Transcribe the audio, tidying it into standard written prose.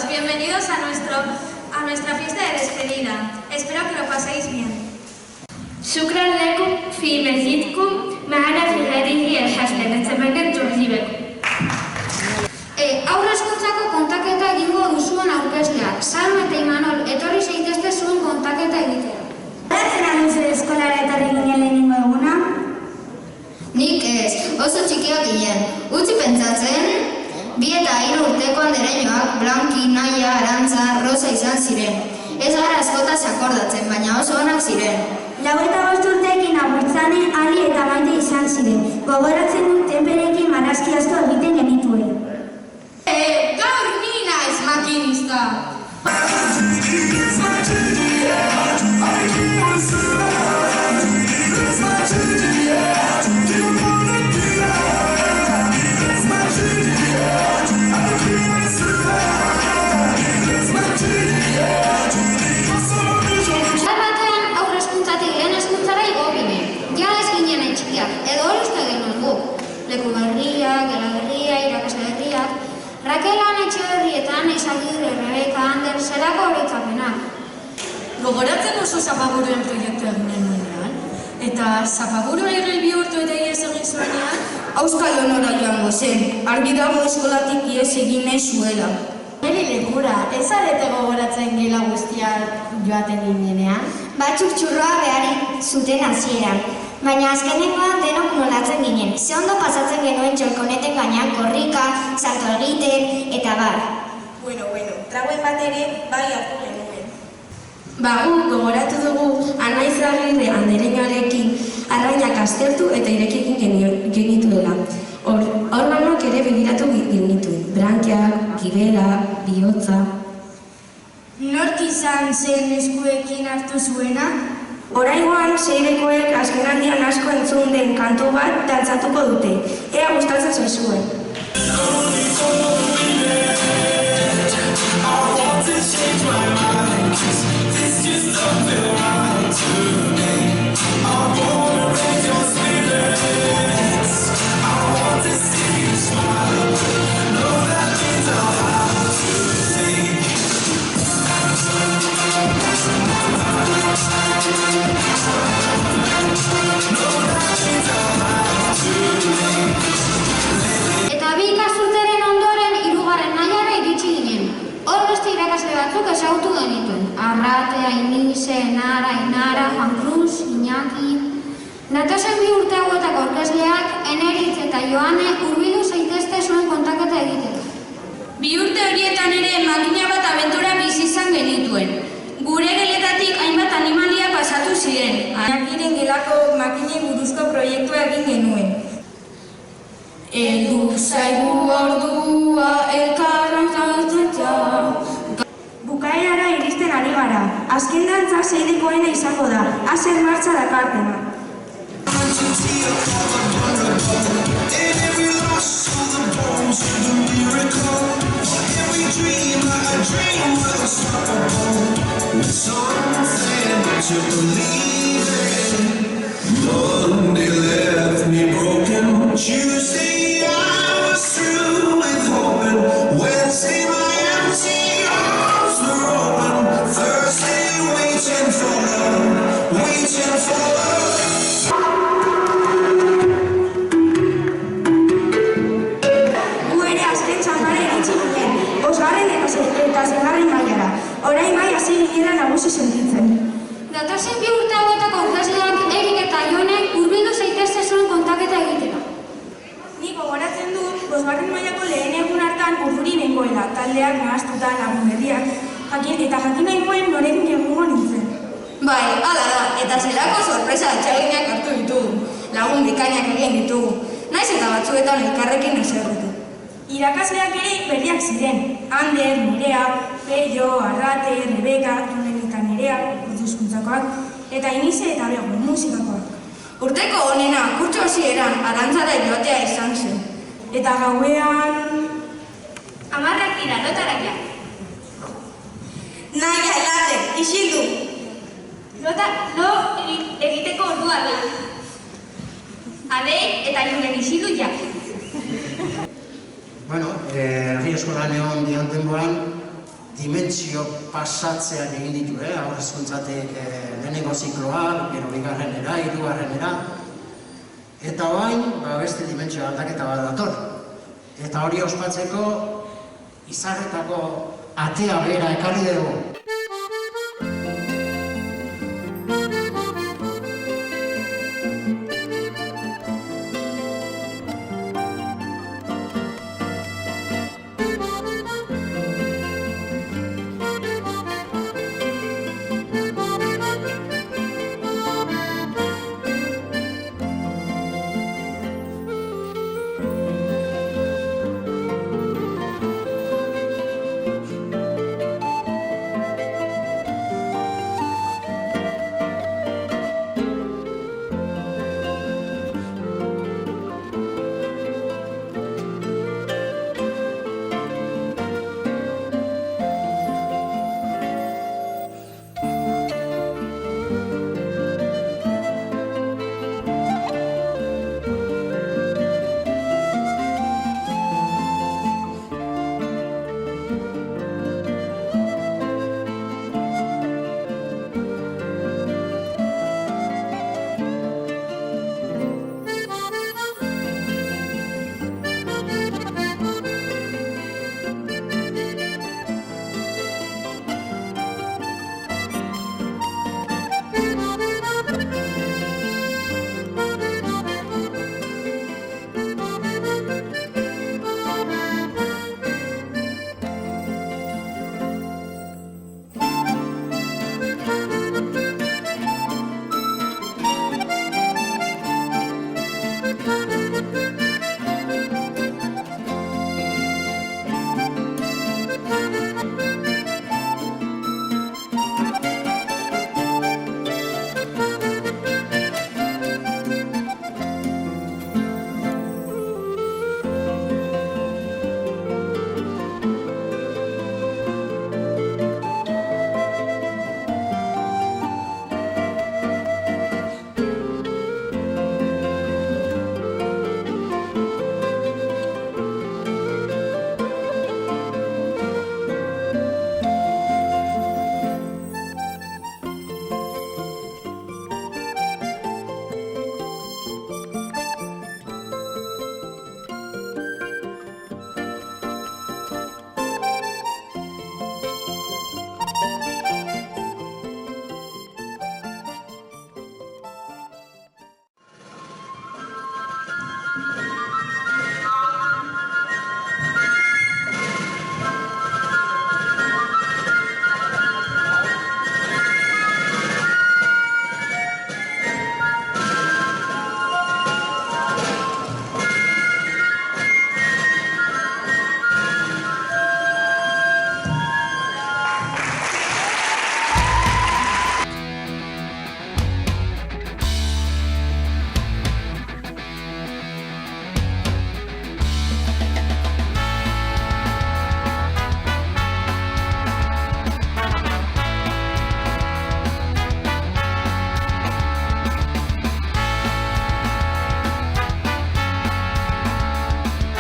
bienvenidos a nuestra fiesta de despedida. Espero que lo paséis bien. شكرا لكم في مزيدكم معنا في هذه الحفلة. نتمنى أن تعجبكم. Aurrezkuntzako kontaketa egingo duzuen aurkezleak. Salma eta Imanol, etorri zaitezte zuen kontaketa egitera. Baratzen aduzu eskolara etorri ginen lehenengo eguna? Nik ez, oso txikiak ginen. Utzi pentsatzen, 2 eta 3 urteko andereñoak Blanki, Naia, Arantza, Rosa izan ziren. Ez gara askotaz akordatzen, baina oso onak ziren. 45 urteekin agurtzane, Ali eta Maite izan ziren. Gogoratzen dut tenperekin marrazki asko egiten genituen. Gaur ni naiz makinista! Leku berriak, gela berria, irakasle berriak, Rakelan Etxeberrietan, Izagirre, Rebeka, Ander, zelako horitzapenak. Gogoratzen oso Zapaburuen proiektu egin genuenean, eta Zapaburua irrel bihurtu eta ies egin zuenean, Auskal Honora joango zen, argi dago eskolatik ies egin nahi zuela. Neri lekura, ez arete gogoratzen gela guztiak joaten ginenean? Batzuk txurroa behar zuten hasieran, baina azkenengoan denok nolatzen ginen. Ze ondo pasatzen genuen txolkoneten gainean korrika, salto egiten, eta bar. Bueno, tragoen bat ere bai hartu genuen. Guk gogoratu dugu Anaiz Agirre andereñoarekin arrainak aztertu eta irekin genituela. Organoak ere begiratu genituen. Brankiak, gibela, bihotza. Nork izan zen eskuekin hartu zuena? Oraingoan seirekoek azkenaldian asko entzun den kantu bat dantzatuko dute. Ea gustatzen zaizuen. Eta 2 ikasturteren ondoren 3. mailara iritsi ginen. Hor beste irakasle batzuk ezagutu genituen. Arrate, Ainize, Enara, Ainara, Juan Cruz, Iñaki. Datozen 2 urte hauetako aurkezleak, Eneritz eta Joane hurbildu zaitezte zuen kontaketa egiteko. 2 urte horietan ere makina bat abentura bizi izan genituen. Gure geletatik hainbat animalia pasatu ziren. Ainakiren gelako makinei buruzko proiektua egin genuen. Heldu zaigu ordua elkarran galtzea. Bukaerara iristen ari gara. Azken dantza seirekoena izango da. Azer martxa dakartena. Monday left me broken. Tuesday I was through with hoping. Wednesday my empty arms were open. Thursday waiting for love, waiting for love. Gu ere azken txandara iritsi ginen. 5. eta 6. mailara. Orain bai hasi ginela nagusi sentitzen. Datozen 2 urte hauetako aurkezleak Erik eta Jonek hurbildu zaitezte zuen kontaketa egitera. Nik gogoratzen dut, 5. mailako lehen egun hartan urduri nengoela, taldeak nahaztuta lagun berriak, eta jakin nahi nuen norekin egungo nintzen. Bai, hala da, eta zelako sorpresa atxaginak hartu ditugu. Lagun bikainak egin ditugu. Naiz eta batzuetan elkarrekin eserretu. Irakasleak ere berriak ziren. Ander, Nerea, Peio, Arrate, Rebeka, Jonen eta Nerea, Hizkuntzakoak, eta Inize eta Bego, musikakoak. Urteko honena, kurtso hasieran Arantzara joatea izan zen. Eta gauean... 10 dira, lotarakia. Naia, elate, isildu. Lo egiteko ordua da. Adei eta Julen isildu ja. Bueno, herri eskolan egon dian denboran, dimentsio pasatzeak egin ditu, haur hezkuntzatik lehenengo zikloa, gero bigarrenera, hirugarrenera, eta orain beste dimentsio aldaketa bat dator. Eta hori ospatzeko izarretako atea bera ekarri dugu.